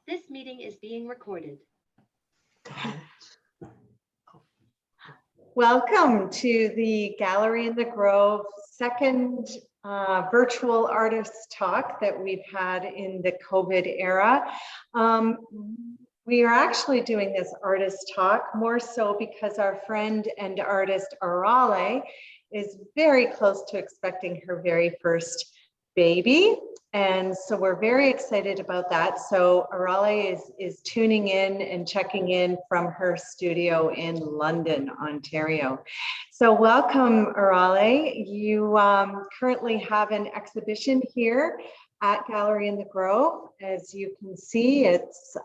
This meeting is being recorded. Welcome to the Gallery in the Grove second virtual artists talk that we've had in the COVID era. We are actually doing this artist talk more so because our friend and artist Arale is very close to expecting her very first baby. And so we're very excited about that. So Arale is tuning in and checking in from her studio in London, Ontario. So welcome, Arale. You currently have an exhibition here at Gallery in the Grove. As you can see, it's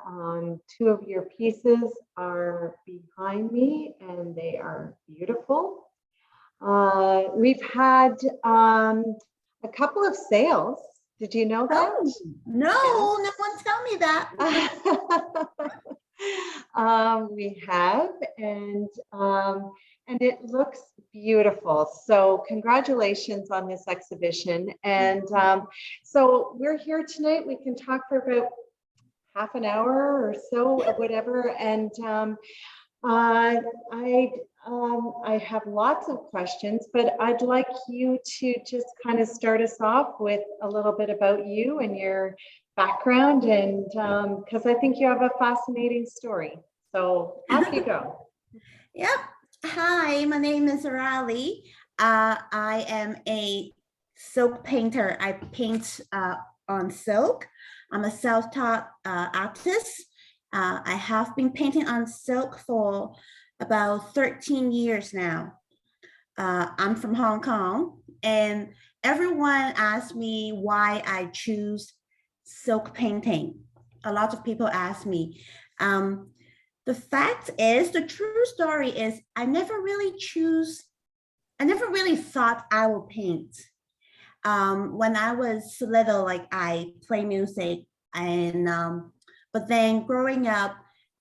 two of your pieces are behind me and they are beautiful. We've had a couple of sales. Did you know that? Oh, no, no one tell me that. We have, and it looks beautiful. So congratulations on this exhibition. And so we're here tonight. We can talk for about half an hour or so, or whatever. And I have lots of questions, but I'd like you to just kind of start us off with a little bit about you and your background, and because I think you have a fascinating story. So off you go. Yep. Hi, my name is Arale. I am a silk painter. I paint on silk. I'm a self-taught artist. I have been painting on silk for about 13 years now. I'm from Hong Kong, and everyone asks me why I choose silk painting. A lot of people ask me. The fact is, the true story is, I never really thought I would paint. When I was little, like I play music, and but then growing up,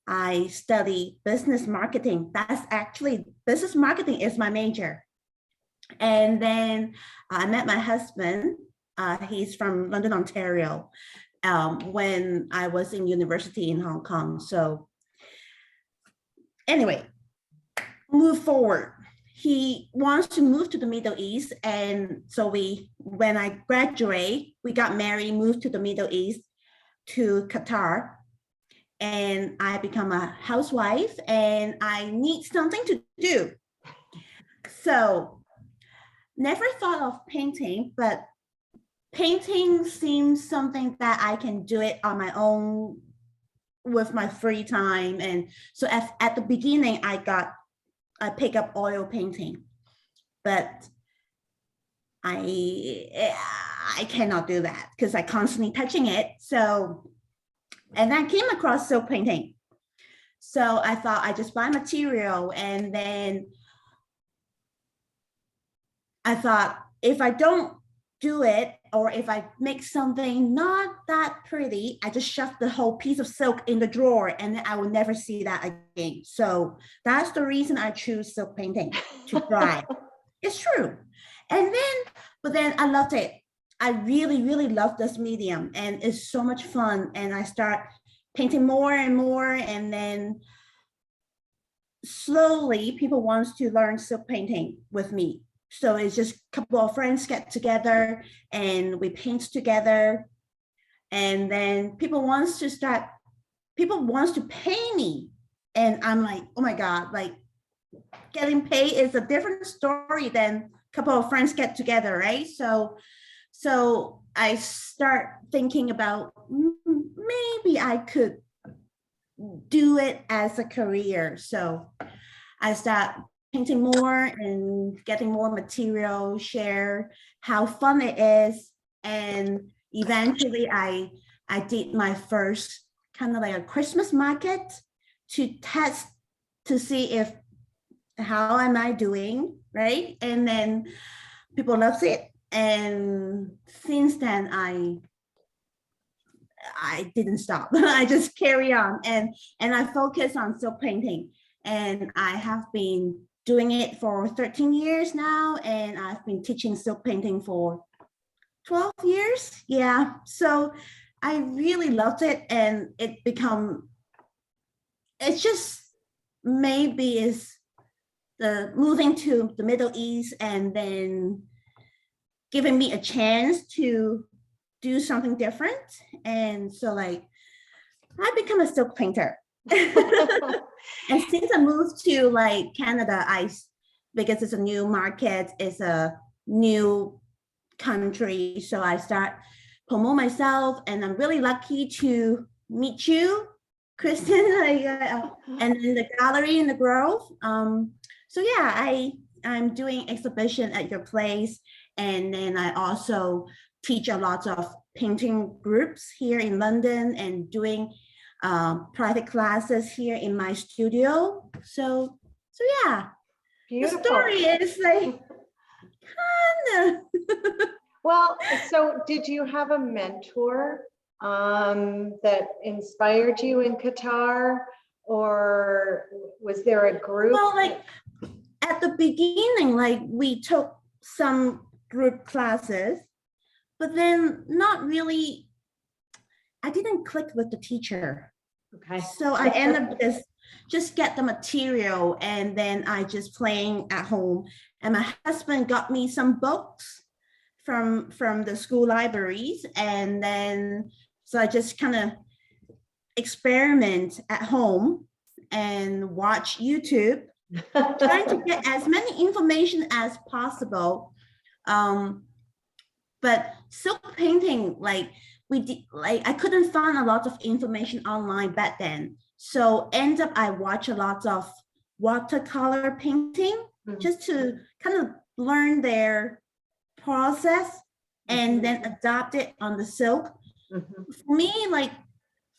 I studied business marketing. Business marketing is my major. And then I met my husband. He's from London, Ontario, when I was in university in Hong Kong. So anyway, move forward. He wants to move to the Middle East. And so when I graduate, we got married, moved to the Middle East, to Qatar. And I become a housewife and I need something to do. So never thought of painting, but painting seems something that I can do it on my own with my free time. And so at the beginning, I pick up oil painting, but I cannot do that because I constantly touching it. And I came across silk painting. So I thought I just buy material, and then I thought if I don't do it, or if I make something not that pretty, I just shove the whole piece of silk in the drawer and then I will never see that again. So that's the reason I choose silk painting to try. It's true. But then I loved it. I really, really love this medium and it's so much fun. And I start painting more and more. And then slowly people want to learn silk painting with me. So it's just a couple of friends get together and we paint together. And then people wants to pay me. And I'm like, oh my God, like getting paid is a different story than a couple of friends get together, right? So I start thinking about maybe I could do it as a career. So I start painting more and getting more material, share how fun it is. And eventually I did my first kind of like a Christmas market to test to see how am I doing, right? And then people loved it. And since then I didn't stop. I just carry on and I focus on silk painting. And I have been doing it for 13 years now. And I've been teaching silk painting for 12 years. Yeah. So I really loved it, and it's just maybe is the moving to the Middle East and then giving me a chance to do something different. And so like I become a silk painter. And since I moved to like Canada, because it's a new market, it's a new country. So I start promote myself, and I'm really lucky to meet you, Kristen, and in the gallery in the Grove. So yeah, I'm doing exhibition at your place, and then I also teach a lot of painting groups here in London and doing private classes here in my studio. So yeah, Beautiful. the story is like kind of. Well, so did you have a mentor that inspired you in Qatar, or was there a group? Well, like at the beginning, like we took some group classes, but then not really, I didn't click with the teacher. Okay. So I ended up just get the material, and then I just playing at home. And my husband got me some books from the school libraries, and then so I just kind of experiment at home and watch YouTube, trying to get as many information as possible. But silk painting, like I couldn't find a lot of information online back then. So end up I watch a lot of watercolor painting just to kind of learn their process and then adopt it on the silk. For me, like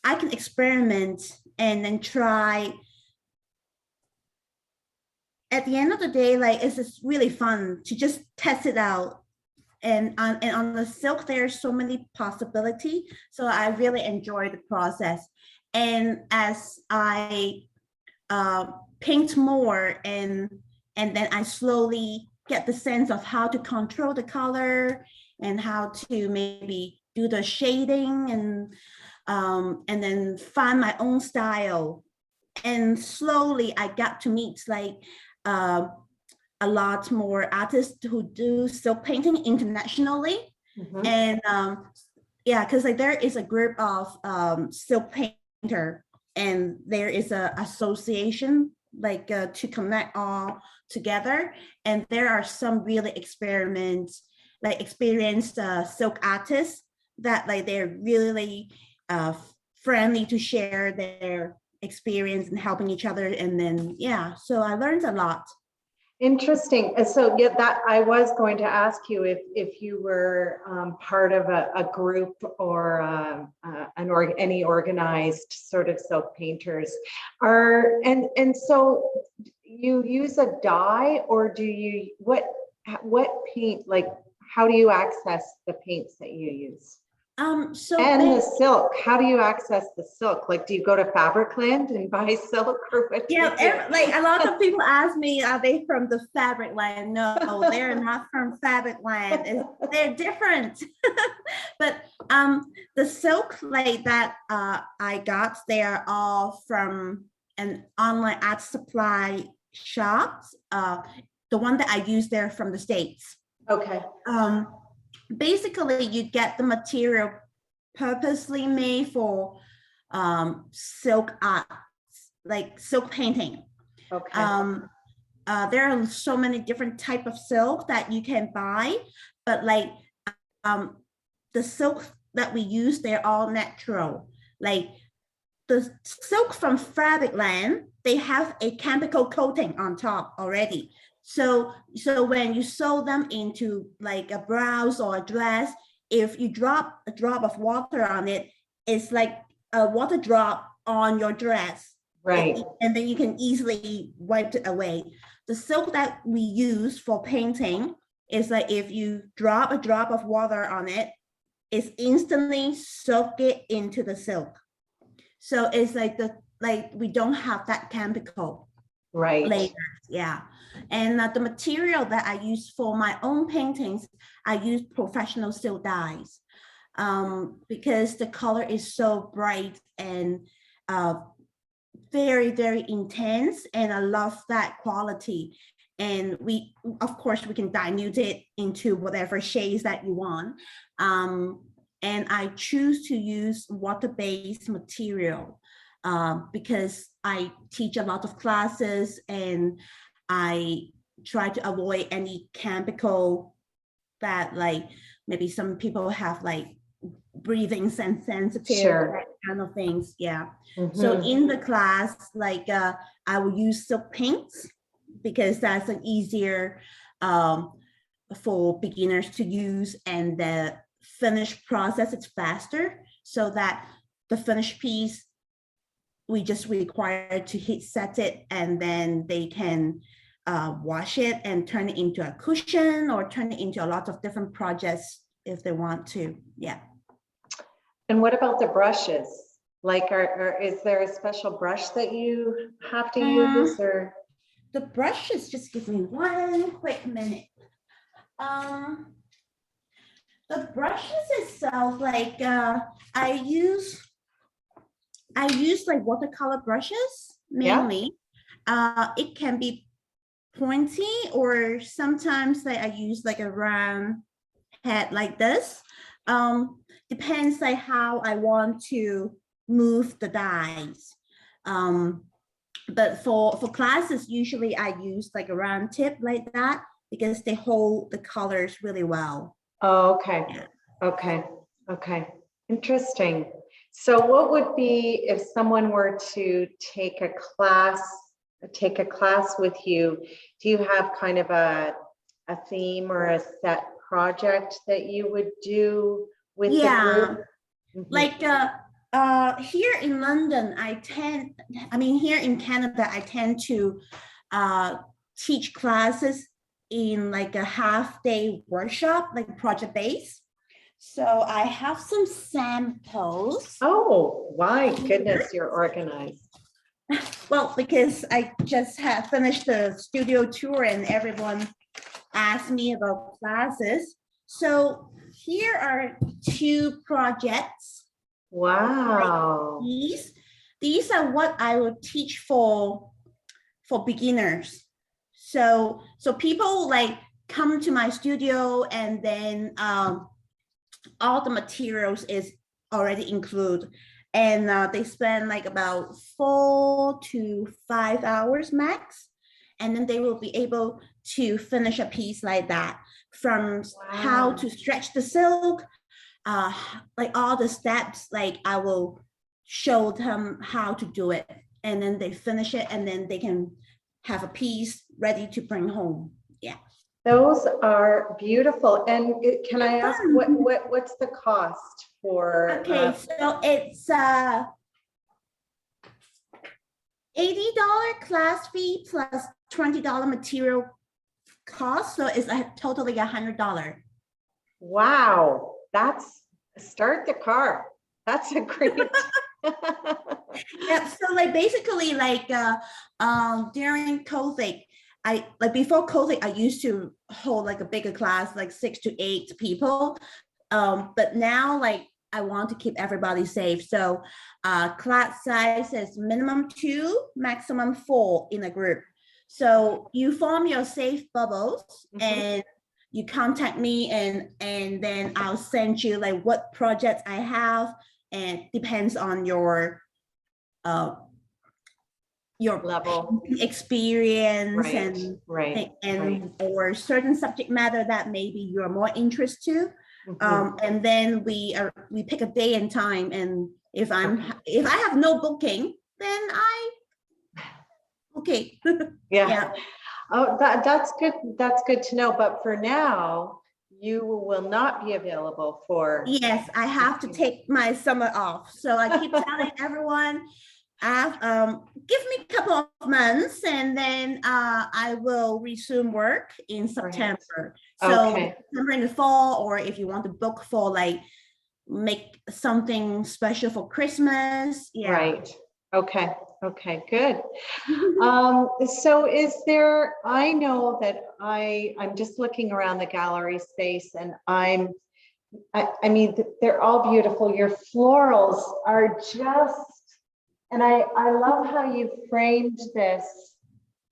I can experiment and then try. At the end of the day, like it's just really fun to just test it out. And on the silk, there's so many possibilities. So I really enjoy the process. And as I paint more, and then I slowly get the sense of how to control the color and how to maybe do the shading, and then find my own style. And slowly I got to meet like a lot more artists who do silk painting internationally. And yeah, because like there is a group of silk painter, and there is a association like to connect all together. And there are some really experienced silk artists that like they're really friendly to share their experience and helping each other. And then yeah, so I learned a lot. Interesting. So yeah, that I was going to ask you if you were part of a group or any organized sort of silk painters. And so you use a dye, or do you what paint, like how do you access the paints that you use? So and the silk, how do you access the silk? Like, do you go to Fabricland and buy silk, or what? Yeah, like a lot of people ask me, are they from the Fabricland? No, they're not from Fabricland. They're different. But the silk like that I got, they are all from an online art supply shop. The one that I use, they're from the States. Okay. Basically, you get the material purposely made for silk art, like silk painting. Okay. There are so many different type of silk that you can buy, but like the silk that we use, they're all natural. Like the silk from Fabricland, they have a chemical coating on top already. So when you sew them into like a blouse or a dress, if you drop a drop of water on it, it's like a water drop on your dress. Right. And then you can easily wipe it away. The silk that we use for painting is like if you drop a drop of water on it, it's instantly soak it into the silk. So it's like we don't have that chemical. Right. Layers, yeah. And the material that I use for my own paintings, I use professional silk dyes. because the color is so bright and very, very intense. And I love that quality. And of course, we can dilute it into whatever shades that you want. And I choose to use water-based material because I teach a lot of classes and I try to avoid any chemical that like maybe some people have like breathing sensitive, Sure. that kind of things. Yeah. So in the class, like I will use silk paints because that's an easier for beginners to use, and the finished process is faster, so that the finished piece we just require to heat set it, and then they can wash it and turn it into a cushion or turn it into a lot of different projects if they want to. Yeah. And what about the brushes? Like, is there a special brush that you have to use, or? The brushes, just give me one quick minute. The brushes itself, like I use like watercolor brushes mainly. Yeah. It can be pointy, or sometimes like I use like a round head like this. Depends like how I want to move the dies. But for classes, usually I use like a round tip like that because they hold the colors really well. Oh, okay. Yeah. Okay. Okay. Interesting. So what would be if someone were to take a class with you? Do you have kind of a theme or a set project that you would do with the group? Like here in London, here in Canada, I tend to teach classes in like a half-day workshop, like project-based. So I have some samples. Oh, my goodness, you're organized. Well, because I just have finished the studio tour and everyone asked me about classes. So here are 2 projects. Wow. Like these are what I will teach for beginners. So people like come to my studio, and then all the materials is already included, and they spend like about 4 to 5 hours max, and then they will be able to finish a piece like that, from how to stretch the silk, like all the steps. Like I will show them how to do it, and then they finish it, and then they can have a piece ready to bring home. Yeah. Those are beautiful. And can I ask what's the cost for? Okay, so it's $80 class fee plus $20 material cost, so it's totally $100. Wow, that's start the car. That's a great. Yeah, so like basically like during COVID, before COVID, I used to hold like a bigger class, like 6 to 8 people. But now like I want to keep everybody safe. So class size is minimum 2, maximum 4 in a group. So you form your safe bubbles, and you contact me, and then I'll send you like what projects I have, and depends on your level experience, and or certain subject matter that maybe you're more interested to. And then we pick a day and time, and if I have no booking, then yeah. Oh, that's good. That's good to know. But for now, you will not be available for. Yes, I have to take my summer off. So I keep telling everyone, give me a couple of months, and then I will resume work in September. So September in the fall, or if you want to book for like make something special for Christmas. Yeah. Right. Okay. Okay, good. So I know that I'm just looking around the gallery space, and I'm I mean, they're all beautiful. Your florals are just, and I love how you framed this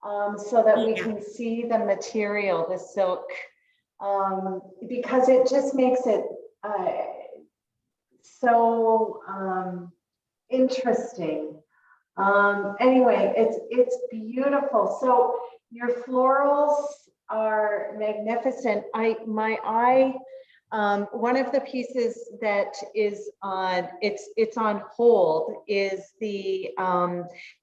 so that we Yeah. can see the material, the silk, because it just makes it so interesting. Anyway, it's beautiful. So your florals are magnificent. My eye, one of the pieces that is on it's on hold is the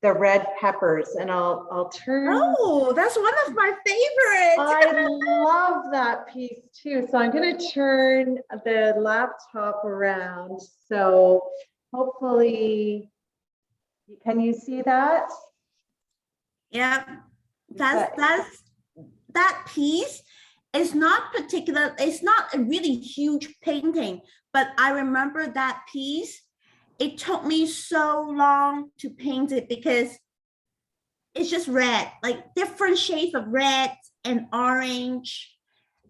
red peppers, and I'll turn. Oh, that's one of my favorites. I love that piece too. So I'm going to turn the laptop around. So hopefully, can you see that? Yeah, that piece is not particular. It's not a really huge painting, but I remember that piece. It took me so long to paint it because it's just red, like different shades of red and orange.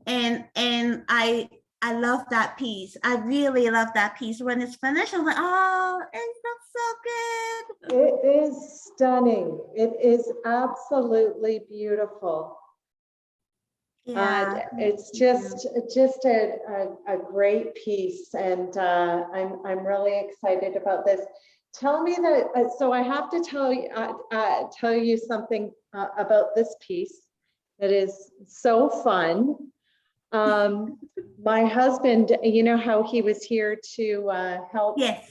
And I love that piece. I really love that piece. When it's finished, I'm like, oh, it looks so good. It is stunning. It is absolutely beautiful. Yeah. It's just a great piece, and I'm really excited about this. Tell me that. So I have to tell you something about this piece that is so fun. My husband, you know how he was here to help Yes.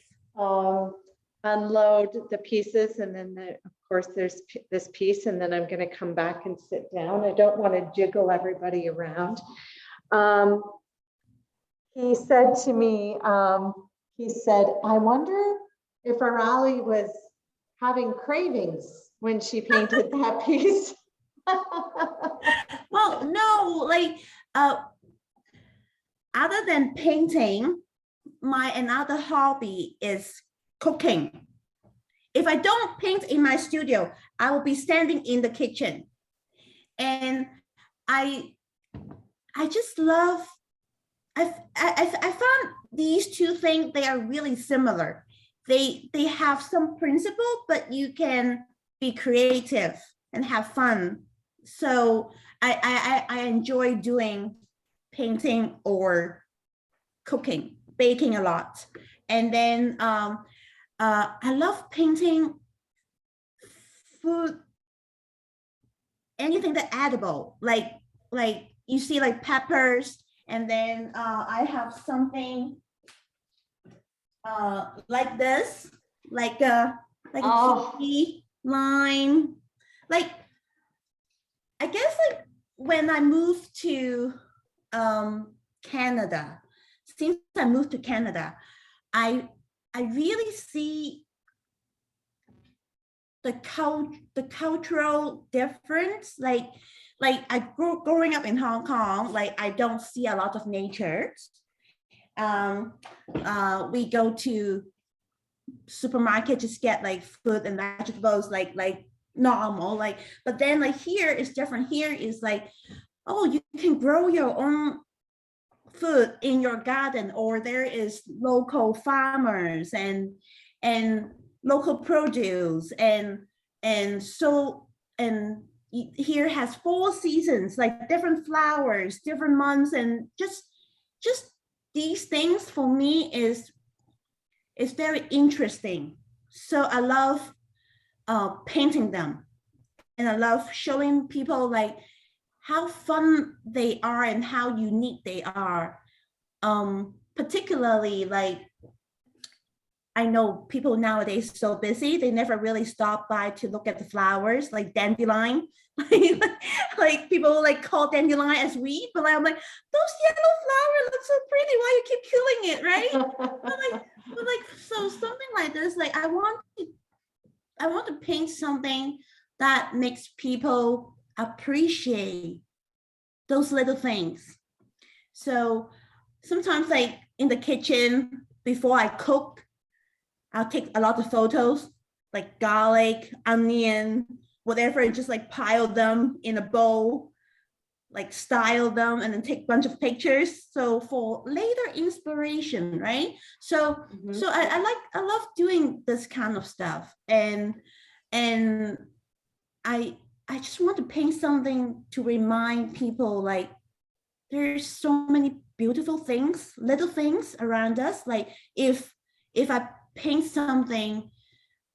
unload the pieces, and then of course there's this piece, and then I'm going to come back and sit down. I don't want to jiggle everybody around. He said to me, he said, I wonder if Arale was having cravings when she painted that piece. Well, no, like other than painting, my another hobby is cooking. If I don't paint in my studio, I will be standing in the kitchen. And I just love, I found these two things, they are really similar. They have some principle, but you can be creative and have fun. So I enjoy doing painting or cooking, baking a lot. And then I love painting food, anything that edible, like you see like peppers, and then I have something like this, like a kiwi line. Like I guess like when I moved to Canada, since I moved to Canada, I really see the cultural difference. Like I growing up in Hong Kong, like I don't see a lot of nature. We go to supermarket just get like food and vegetables, like normal, like, but then like here is different. Here is like, oh, you can grow your own food in your garden, or there is local farmers and local produce, and so, and here has 4 seasons, like different flowers, different months, and just these things for me is very interesting. So I love painting them, and I love showing people like how fun they are and how unique they are. Particularly like, I know people nowadays so busy, they never really stop by to look at the flowers, like dandelion. Like people like call dandelion as weed, but like, I'm like, those yellow flowers look so pretty, why you keep killing it, right? but like so something like this, like I want to paint something that makes people appreciate those little things. So sometimes like in the kitchen before I cook, I'll take a lot of photos, like garlic, onion, whatever, and just like pile them in a bowl. like style them and then take a bunch of pictures. So for later inspiration, right? So I love doing this kind of stuff. And I just want to paint something to remind people like there's so many beautiful things, little things around us. Like if I paint something,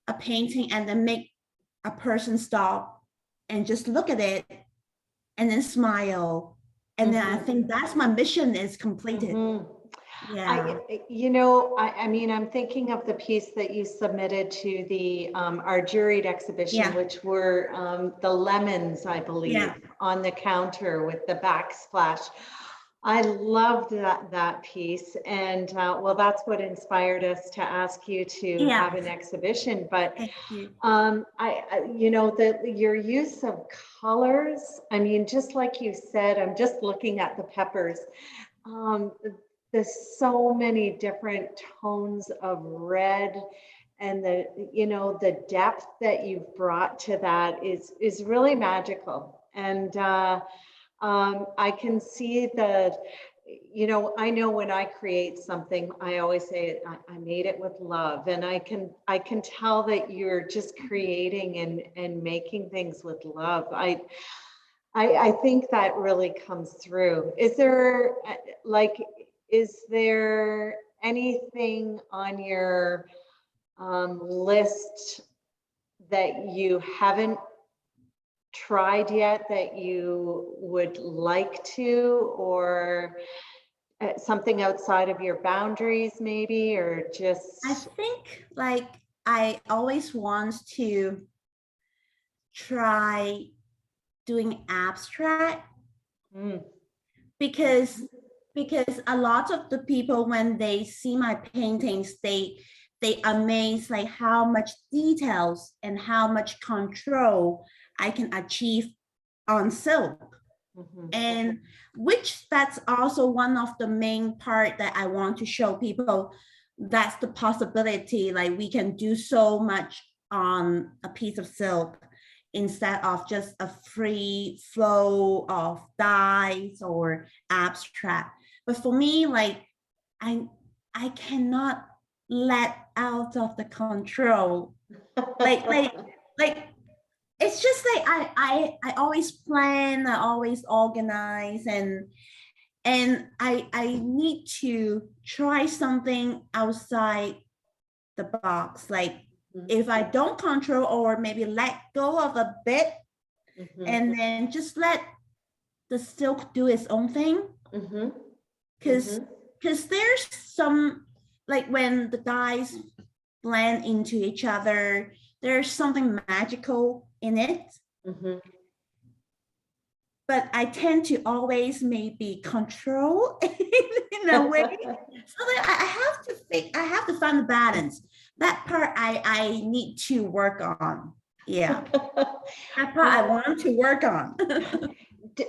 a painting, and then make a person stop and just look at it and then smile. And then I think that's my mission is completed. Yeah. I mean, I'm thinking of the piece that you submitted to the our juried exhibition, which were the lemons, I believe, on the counter with the backsplash. I loved that piece, and well, that's what inspired us to ask you to have an exhibition. But your use of colors. I mean, just like you said, I'm just looking at the peppers. There's so many different tones of red, and the depth that you've brought to that is really magical. And I can see I know when I create something, I always say I made it with love, and I can tell that you're just creating and making things with love. I think that really comes through. Is there anything on your list that you haven't tried yet that you would like to, or something outside of your boundaries maybe, or just? I think like I always want to try doing abstract because a lot of the people, when they see my paintings, they amaze like how much details and how much control I can achieve on silk. And which that's also one of the main part that I want to show people. That's the possibility, like we can do so much on a piece of silk instead of just a free flow of dyes or abstract. But for me, like I cannot let out of the control. like it's just like I always plan, I always organize, and I need to try something outside the box. Like if I don't control or maybe let go of a bit and then just let the silk do its own thing. Because there's some, like when the dyes blend into each other, there's something magical in it. But I tend to always maybe control in a way. So that I have to find the balance. That part I need to work on. Yeah. That part I want to work on.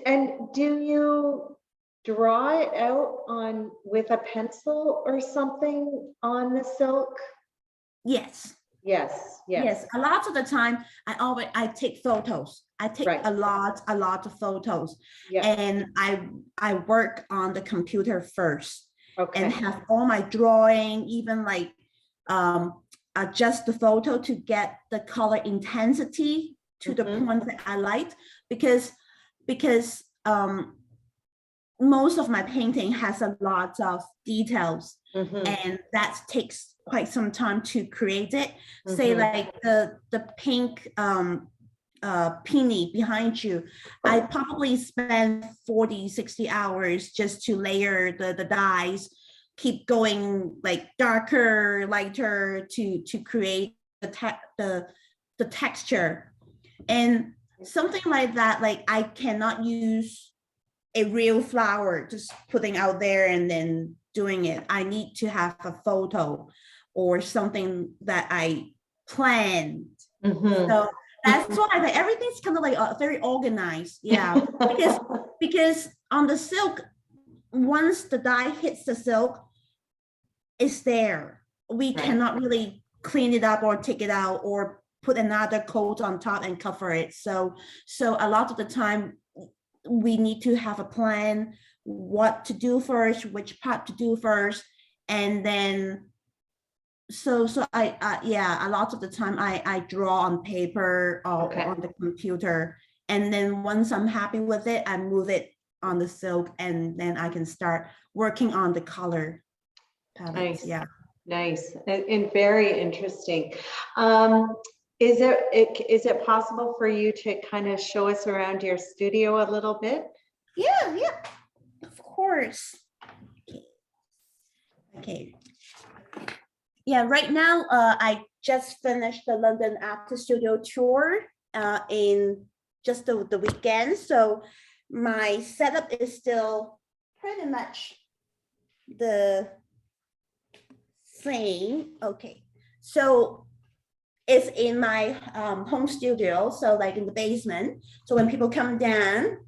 And do you draw it out with a pencil or something on the silk? Yes. A lot of the time I take photos. I take a lot of photos, and I work on the computer first, and have all my drawing, even like adjust the photo to get the color intensity to the point that I like, because most of my painting has a lot of details, and that takes quite some time to create it. Say like the pink peony behind you, I probably spend 40-60 hours just to layer the dyes, keep going like darker, lighter to create the texture. And something like that, like I cannot use a real flower just putting out there and then doing it. I need to have a photo or something that I planned. So that's why like, everything's kind of like very organized. Yeah, because on the silk, once the dye hits the silk, it's there. We cannot really clean it up or take it out or put another coat on top and cover it. So a lot of the time, we need to have a plan, what to do first, which part to do first, and then so yeah, a lot of the time I draw on paper or Okay. on the computer, and then once I'm happy with it, I move it on the silk, and then I can start working on the color palettes. Nice. Yeah. Nice and very interesting. Is it possible for you to kind of show us around your studio a little bit? Yeah, yeah, of course. Okay. Yeah, right now I just finished the London Actor Studio tour in just the weekend. So my setup is still pretty much the same. Okay, so it's in my home studio, so like in the basement. So when people come down,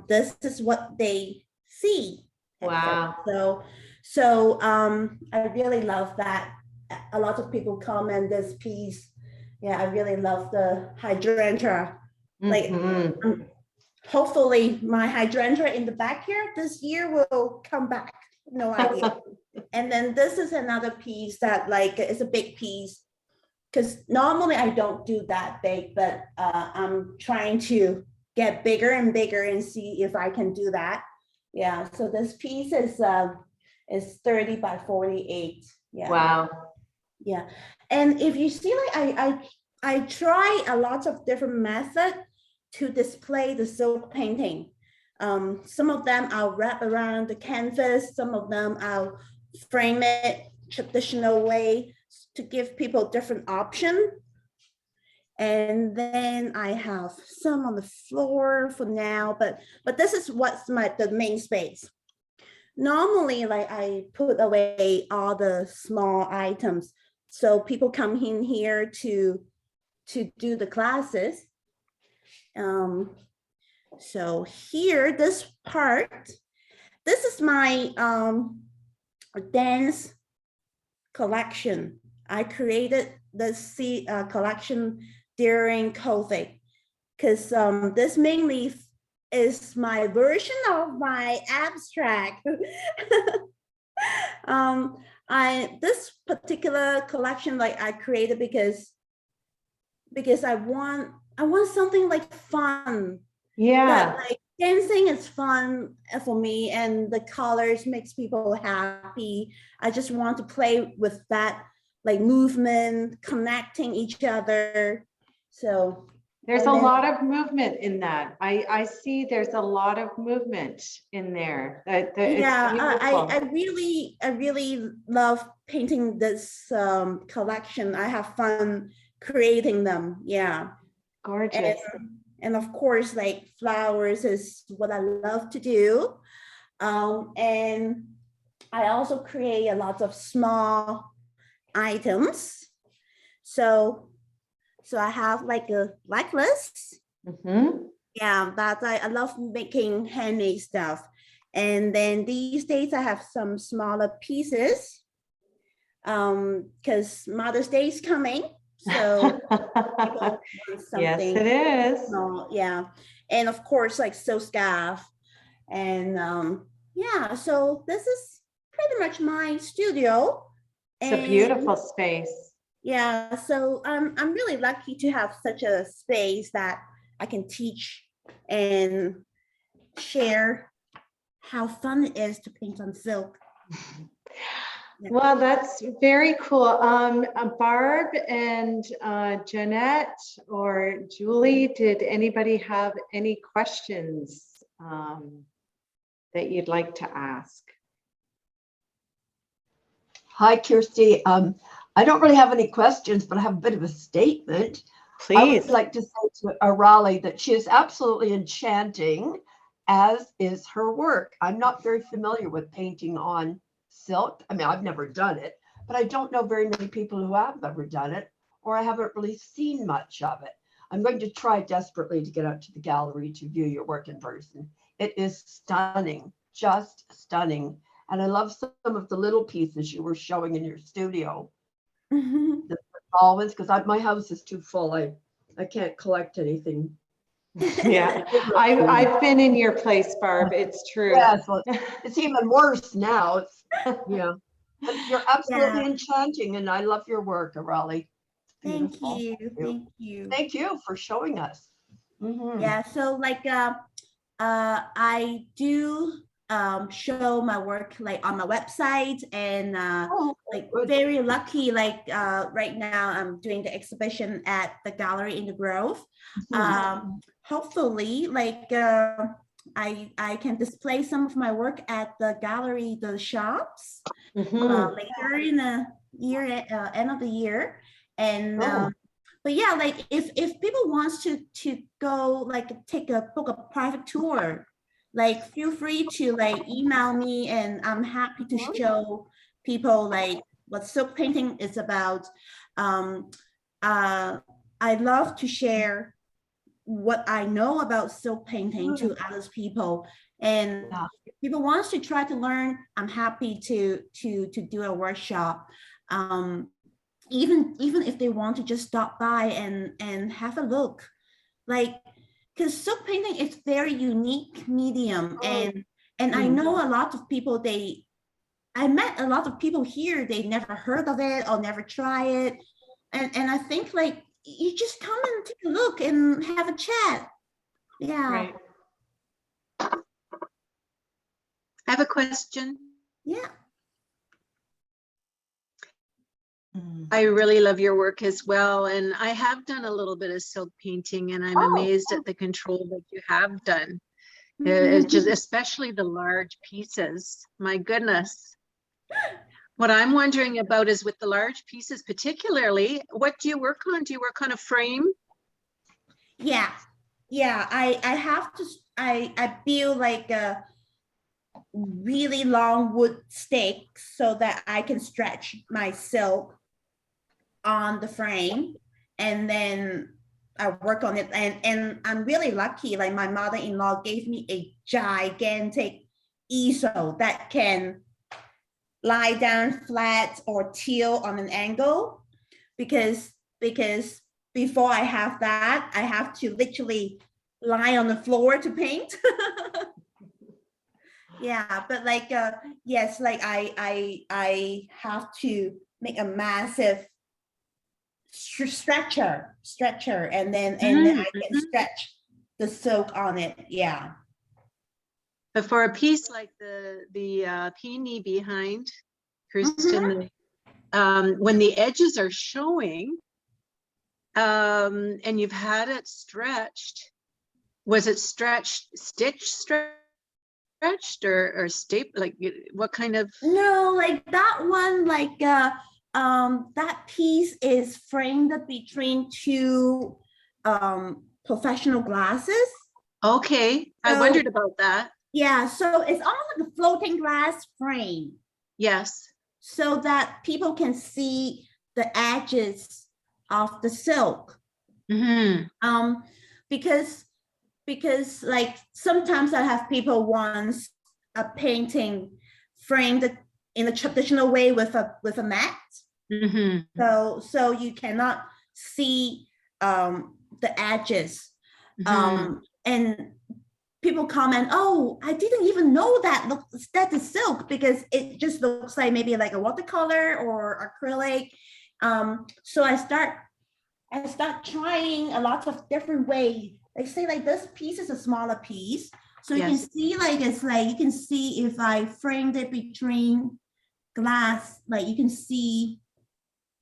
this is what they see. Wow. So I really love that. A lot of people comment this piece. Yeah, I really love the hydrangea. Like, Mhm. hopefully my hydrangea in the backyard this year will come back. No idea. And then this is another piece that like is a big piece, because normally I don't do that big, but I'm trying to get bigger and bigger and see if I can do that. Yeah, so this piece is 30 by 48. Yeah. Wow. Yeah. And if you see, like I try a lot of different methods to display the silk painting. Some of them I'll wrap around the canvas, some of them I'll frame it traditional way to give people different option. And then I have some on the floor for now, but this is what's the main space. Normally, like I put away all the small items, so people come in here to do the classes. So here, this part, this is my dance collection. I created this collection during COVID, because this mainly is my version of my abstract. This particular collection, like I created because I want something like fun. Yeah. That, like, dancing is fun for me, and the colors makes people happy. I just want to play with that, like movement, connecting each other. So There's a lot of movement in that. I see there's a lot of movement in there. Yeah, it's beautiful. I really love painting this collection. I have fun creating them. Yeah. Gorgeous. And of course, like flowers is what I love to do. And I also create a lot of small items. So I have like a necklace. Mhm. Yeah, that I love making handmade stuff. And then these days I have some smaller pieces because Mother's Day is coming. So Yes, it is. small, yeah. And of course, like silk scarf. And yeah, so this is pretty much my studio. It's a beautiful space. Yeah, so I'm really lucky to have such a space that I can teach and share how fun it is to paint on silk. Well, that's very cool. Barb and Jeanette or Julie, did anybody have any questions that you'd like to ask? Hi, Kirsty. I don't really have any questions, but I have a bit of a statement. Please. I would like to say to Arale that she is absolutely enchanting, as is her work. I'm not very familiar with painting on silk. I mean, I've never done it, but I don't know very many people who have ever done it, or I haven't really seen much of it. I'm going to try desperately to get out to the gallery to view your work in person. It is stunning, just stunning. And I love some of the little pieces you were showing in your studio. The small ones, because my house is too full. I can't collect anything Yeah, I've been in your place, Barb. It's true. Yes, well, it's even worse now. It's, yeah. But you're absolutely Yeah. enchanting, and I love your work, Arale. Thank Beautiful. you. Thank you. Thank you for showing us. Mhm. Yeah, so like I do show my work like on my website, and Oh, like good. very lucky, like right now I'm doing the exhibition at the gallery in the Grove. Hopefully like I can display some of my work at the gallery, the shops later in the year, end of the year. And but yeah, like if people wants to go like book a private tour, like feel free to like email me, and I'm happy to show people like what silk painting is about. I love to share what I know about silk painting to other people, and if people wants to try to learn, I'm happy to do a workshop. Even if they want to just stop by and have a look, like, because silk painting is very unique medium, and I know a lot of people, I met a lot of people here, they never heard of it or never try it, and I think like you just come and take a look and have a chat. Yeah. Right. I have a question. Yeah. I really love your work as well. And I have done a little bit of silk painting, and I'm amazed at the control that you have done. It's just, especially the large pieces. My goodness. What I'm wondering about is with the large pieces, particularly, what do you work on? Do you work on a frame? Yeah. I have to, I build like a really long wood stick so that I can stretch my silk on the frame, and then I work on it, and I'm really lucky, like my mother-in-law gave me a gigantic easel that can lie down flat or tilt on an angle, because before I have that, I have to literally lie on the floor to paint. Yeah, but like yes, like I have to make a massive stretcher, and then I can stretch the silk on it. Yeah. But for a piece like the peony behind Kirsten, when the edges are showing, and you've had it stretched, was it stretched, stretched or staple? Like what kind of? No, like that one, like that piece is framed between two professional glasses. Okay, I wondered about that. Yeah, so it's almost like a floating glass frame. Yes. So that people can see the edges of the silk. Because like sometimes I have people wants a painting framed in a traditional way with a mat. So you cannot see the edges. And people comment, oh, I didn't even know that is silk, because it just looks like maybe like a watercolor or acrylic. So I start trying a lot of different ways. Like say like this piece is a smaller piece. So you can see like, it's like, you can see if I framed it between glass, like you can see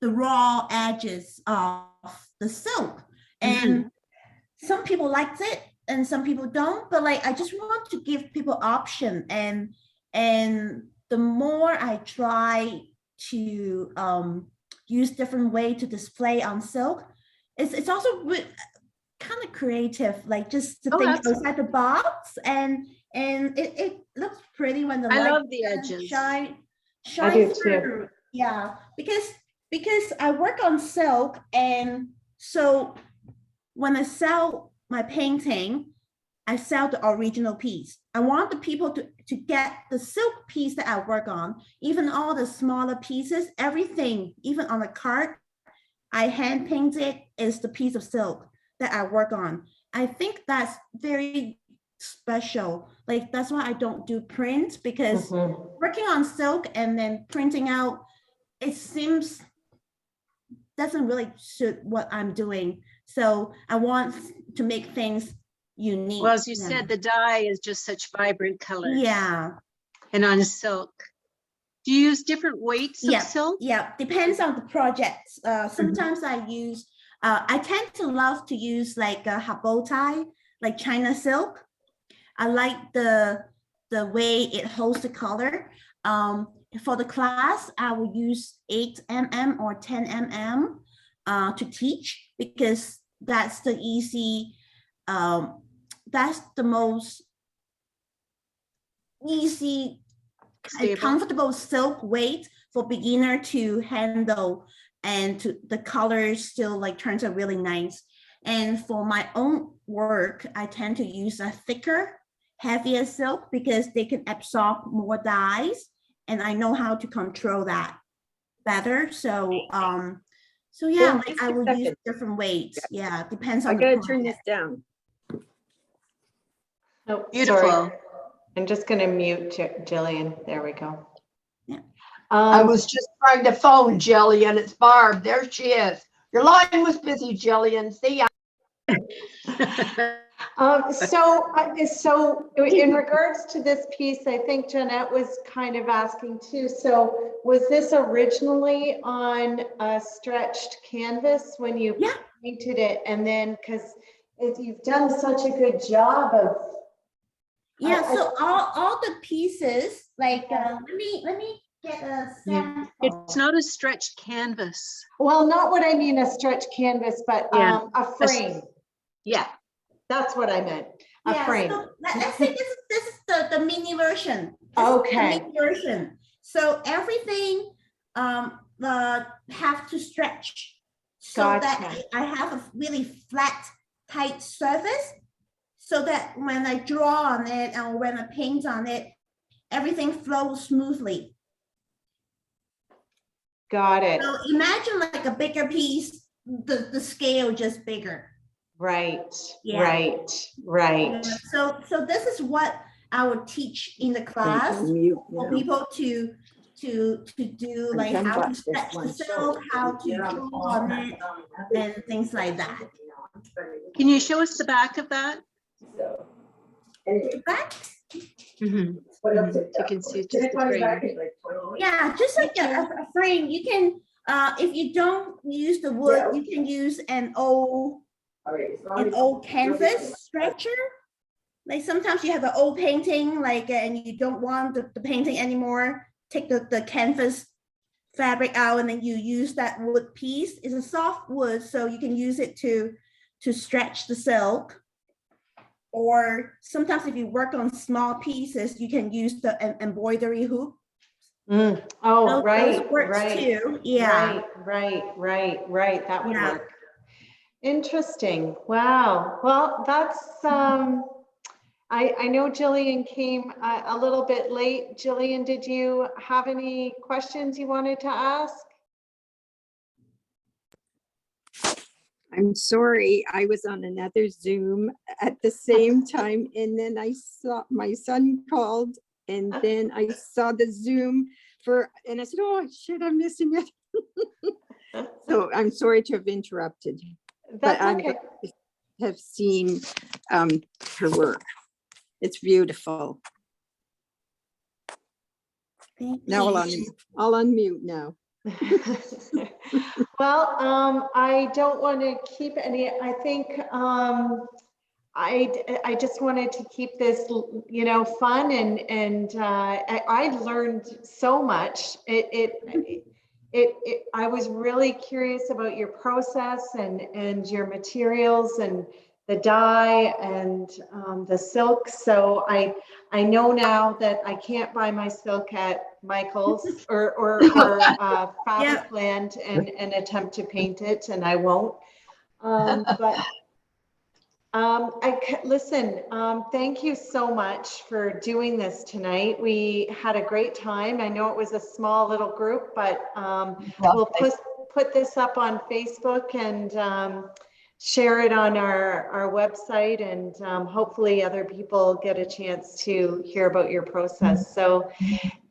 the raw edges of the silk. And some people liked it and some people don't, but like I just want to give people option, and the more I try to use different way to display on silk, it's also kind of creative, like just to think outside the box, and it looks pretty when the light, I love the edges. shine Too. through. Yeah, because I work on silk, and so when I sell my painting, I sell the original piece. I want the people to get the silk piece that I work on, even all the smaller pieces, everything, even on the card, I hand painted is the piece of silk that I work on. I think that's very special. Like that's why I don't do prints, because working on silk and then printing out, it seems doesn't really suit what I'm doing. So I want to make things unique. Well, as you said, the dye is just such vibrant colors. Yeah. And on silk. Do you use different weights of silk? Yeah, depends on the project. Sometimes I use, I tend to love to use like a bow tie, like China silk. I like the way it holds the color. For the class, I will use 8 mm or 10 mm to teach, because that's the easy, that's the most easy, comfortable silk weight for beginner to handle, and the colors still like turns out really nice. And for my own work, I tend to use a thicker, heavier silk, because they can absorb more dyes, and I know how to control that better. So so yeah, like I will use different weights. Yeah, depends on I gotta turn this down. Oh, Beautiful. sorry. I'm just going to mute Jillian. There we go. Yeah. I was just trying to phone Jillian. It's Barb. There she is. Your line was busy, Jillian. See ya. So in regards to this piece, I think Jeanette was kind of asking too. So was this originally on a stretched canvas when you painted it? And then, because you've done such a good job of. So all the pieces, like let me get a sample. It's not a stretched canvas. Well, not what I mean a stretched canvas, but a frame. Yeah. That's what I meant. A frame. So let's say this is the mini version. Okay. The mini version. So everything have to stretch, so that I have a really flat, tight surface, so that when I draw on it or when I paint on it, everything flows smoothly. Got it. So imagine like a bigger piece, the scale just bigger. Right, Yeah. right. So this is what I would teach in the class for people to do, like how to stretch the silk, how to draw on it, and things like that. Can you show us the back of that? Back? Mm-hmm. You can see just the frame. Yeah, just like a frame. You can, if you don't use the wood, you can use an old canvas stretcher. Like sometimes you have an old painting, like, and you don't want the painting anymore. Take the canvas fabric out, and then you use that wood piece. It's a soft wood, so you can use it to stretch the silk. Or sometimes if you work on small pieces, you can use the embroidery hoop. Oh, those works too. Yeah. Right. That would work. Interesting. Wow. Well, that's I know Jillian came a little bit late. Jillian, did you have any questions you wanted to ask? I'm sorry, I was on another Zoom at the same time, and then I saw my son called, and then I saw the Zoom and I said, oh shit, I'm missing it. So I'm sorry to have interrupted. That's but okay. I have seen her work. It's beautiful. Now I'll unmute now. Well, I don't want to keep any. I think I just wanted to keep this, fun, and I learned so much. I was really curious about your process and your materials and the dye and the silk. So I know now that I can't buy my silk at Michael's or Fabricland and attempt to paint it, and I won't. Listen, thank you so much for doing this tonight. We had a great time. I know it was a small little group, but we'll put this up on Facebook and share it on our website, and hopefully other people get a chance to hear about your process. So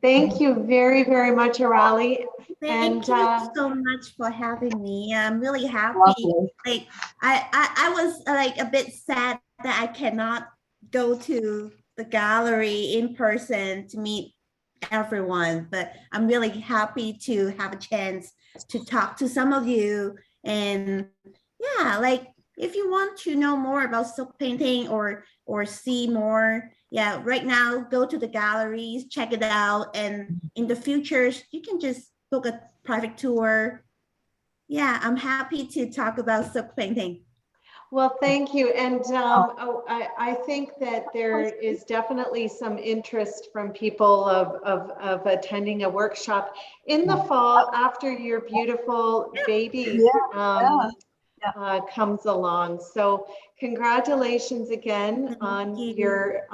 thank you very, very much, Arale. Thank And, you so much for having me. I'm really happy. Lovely. Like I was like a bit sad that I cannot go to the gallery in person to meet everyone, but I'm really happy to have a chance to talk to some of you. And yeah, like if you want to know more about silk painting or see more, yeah, right now go to the galleries, check it out, and in the future you can just book a private tour. Yeah, I'm happy to talk about silk painting. well, thank you. And I think that there is definitely some interest from people of attending a workshop in the fall after your beautiful baby comes along. So congratulations again on your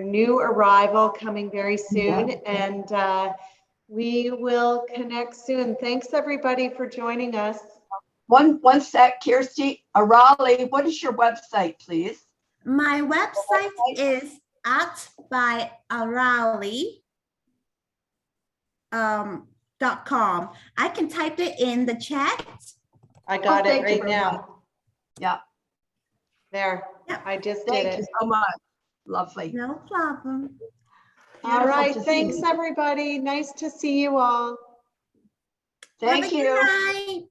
new arrival coming very soon. And we will connect soon. Thanks everybody for joining us. One sec, Kirsty. Arale, what is your website, please? My website is artbyarale.com. I can type it in the chat. I got it thank you right very now. much. Yeah. There, Yep. I just did Thank you it. so much. Lovely. No problem. All Beautiful right, to see thanks you. everybody. Nice to see you all. Thank Have a you. good night.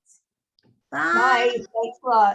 Bye. Bye. Thanks a lot.